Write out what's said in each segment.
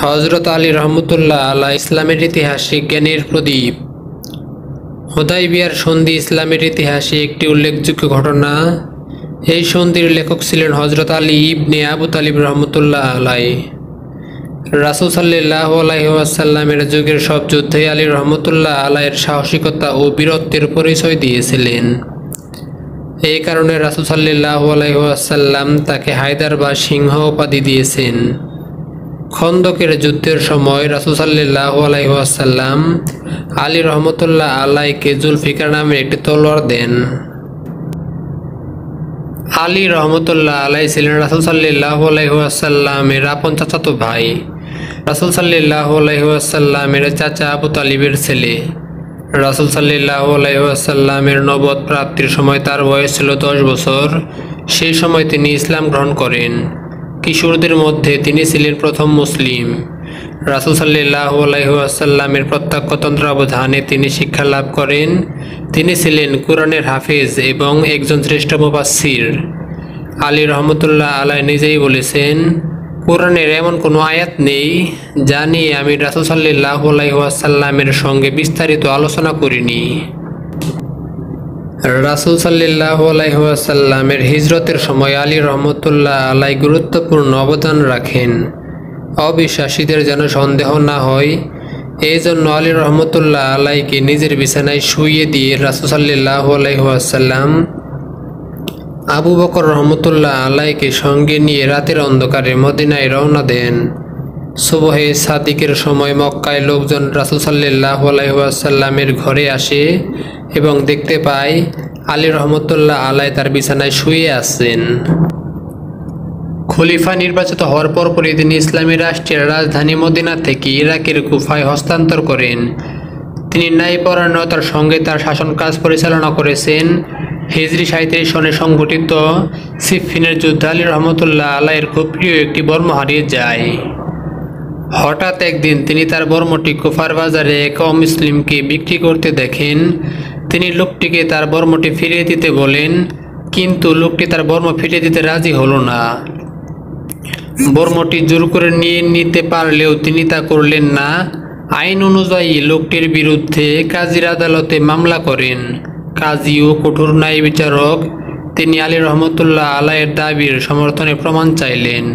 হযরত আলী রহমতুল্লাহ আলাহ ইসলামের ইতিহাসিক জ্ঞানের প্রদীপ। হুদায়বিয়ার সন্ধি ইসলামের ইতিহাসে একটি উল্লেখযোগ্য ঘটনা। এই সন্ধির লেখক ছিলেন হযরত আলী ইবনে আবু তালিব রহমতুল্লাহ আলাইহ। রাসূল সাল্লাল্লাহু আলাইহি ওয়াসাল্লামের যুগের সব যুদ্ধেই আলী রহমতুল্লাহ আলাইহির সাহসিকতা ও বীরত্বের পরিচয় দিয়েছিলেন। এই কারণে রাসূল সাল্লাল্লাহু আলাইহি ওয়াসাল্লাম তাকে হায়দার বা সিংহ উপাধি দিয়েছেন। খন্দকের যুদ্ধের সময় রাসূল সাল্লাল্লাহু আলাইহি ওয়াসাল্লাম আলী রহমতুল্লাহ আলাইকে জুলফিকার নামের একটি তলোয়ার দেন। আলী রহমতুল্লাহ আলাই ছিলেন রাসূল সাল্লাল্লাহু আলাইহি ওয়াসাল্লামের আপন চাচাতো ভাই। রাসূল সাল্লাল্লাহু আলাইহি ওয়াসাল্লামের চাচা আবু তালিবের ছেলে। রাসূল সাল্লাল্লাহু আলাইহি ওয়াসাল্লামের নবুয়ত প্রাপ্তির সময় তার বয়স ছিল 10 বছর। সেই সময় তিনি ইসলাম গ্রহণ করেন। কিশোরদের মধ্যে তিনি ছিলেন প্রথম মুসলিম। রাসূল সাল্লাল্লাহু আলাইহি ওয়াসাল্লামের প্রত্যক্ষ তত্ত্বাবধানে তিনি শিক্ষা লাভ করেন। তিনি ছিলেন কুরআনের হাফেজ এবং একজন শ্রেষ্ঠ মুফাসসির। আলী রহমতুল্লাহ আলাই নিজেই বলেছেন, কুরআনের এমন কোনো আয়াত নেই যা নিয়ে আমি রাসূল সাল্লাল্লাহু আলাইহি ওয়াসাল্লামের সঙ্গে বিস্তারিত আলোচনা করিনি। রাসূল সাল্লাল্লাহু আলাইহি ওয়াসাল্লামের হিজরতের সময় আলী রহমতুল্লাহ আলাই গুরুত্বপূর্ণ অবদান রাখেন। অবিশ্বাসীদের যেন সন্দেহ না হয়, এই জন্য আলী রহমতুল্লাহ আলাইকে নিজের বিছানায় শুইয়ে দিয়ে রাসূল সাল্লাল্লাহু আলাইহি ওয়াসাল্লাম আবু বকর রহমতুল্লাহ আলাইকে সঙ্গে নিয়ে রাতের অন্ধকারে মদিনায় রওনা দেন। সুবহে সাদিকের সময় মক্কায় লোকজন রাসূল সাল্লাল্লাহু আলাইহি ওয়াসাল্লামের ঘরে আসে এবং দেখতে পায় আলী রহমতুল্লাহ আলাই তার বিছানায় শুয়ে আছেন। খলিফা নির্বাচিত হওয়ার পরপরই তিনি ইসলামী রাষ্ট্রের রাজধানী মদিনা থেকে ইরাকের কুফায় হস্তান্তর করেন। তিনি ন্যায়পরায়ণতার সঙ্গে তার শাসন কাজ পরিচালনা করেছেন। হিজরি 37 সনে সংঘটিত সিফফিনের যুদ্ধে আলী রহমতুল্লাহ আলাইয়ের খুব প্রিয় একটি বর্ম হারিয়ে যায়। হঠাৎ একদিন তিনি তার বর্মটি কুফার বাজারে এক অমুসলিমকে বিক্রি করতে দেখেন। তিনি লোকটিকে তার বর্মটি ফিরিয়ে দিতে বলেন, কিন্তু লোকটি তার বর্ম ফিরিয়ে দিতে রাজি হলো না। বর্মটি জোর করে নিয়ে নিতে পারলেও তিনি তা করলেন না। আইন অনুযায়ী লোকটির বিরুদ্ধে কাজীর আদালতে মামলা করেন। কাজী ও কঠোর ন্যায় বিচারক তিনি আলী রহমতুল্লাহ আলাইয়ের দাবির সমর্থনে প্রমাণ চাইলেন।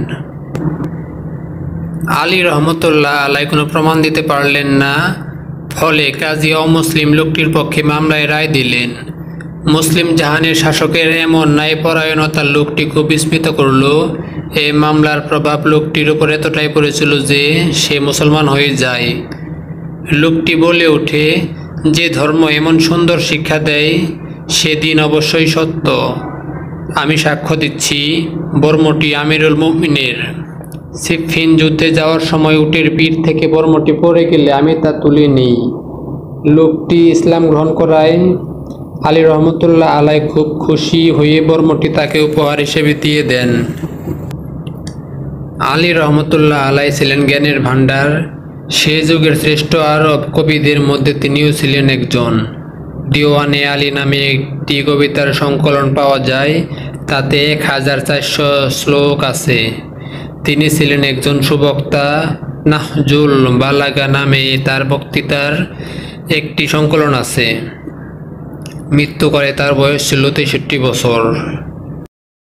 আলী রহমতুল্লাহ আলাই কোনো প্রমাণ দিতে পারলেন না। ফলে কাজী অমুসলিম লোকটির পক্ষে মামলায় রায় দিলেন। মুসলিম জাহানের শাসকের এমন ন্যায়পরায়ণতা লোকটি খুব বিস্মিত করল। এই মামলার প্রভাব লোকটির উপর এতটাই পড়েছিল যে সে মুসলমান হয়ে যায়। লোকটি বলে ওঠে, যে ধর্ম এমন সুন্দর শিক্ষা দেয় সেদিন অবশ্যই সত্য। আমি সাক্ষ্য দিচ্ছি, বর্মটি আমিরুল মুমিনের। সিফফিন যুদ্ধে যাওয়ার সময় উটের পিঠ থেকে বর্মটি পড়ে গেলে আমি তা তুলে নিই। লোকটি ইসলাম গ্রহণ করায় আলী রহমতুল্লাহ আলাই খুব খুশি হয়ে বর্মটি তাকে উপহার হিসেবে দিয়ে দেন। আলী রহমতুল্লাহ আলাই ছিলেন জ্ঞানের ভাণ্ডার। সে যুগের শ্রেষ্ঠ আরব কবিদের মধ্যে তিনিও ছিলেন একজন। দিওয়ানে আলী নামে একটি কবিতার সংকলন পাওয়া যায়, তাতে 1400 শ্লোক আছে। তিনি ছিলেন একজন সুবক্তা। নাহজুল বালাগা নামে তার বক্তৃতার একটি সংকলন আছে। মৃত্যু করে তার বয়স ছিল 63 বছর।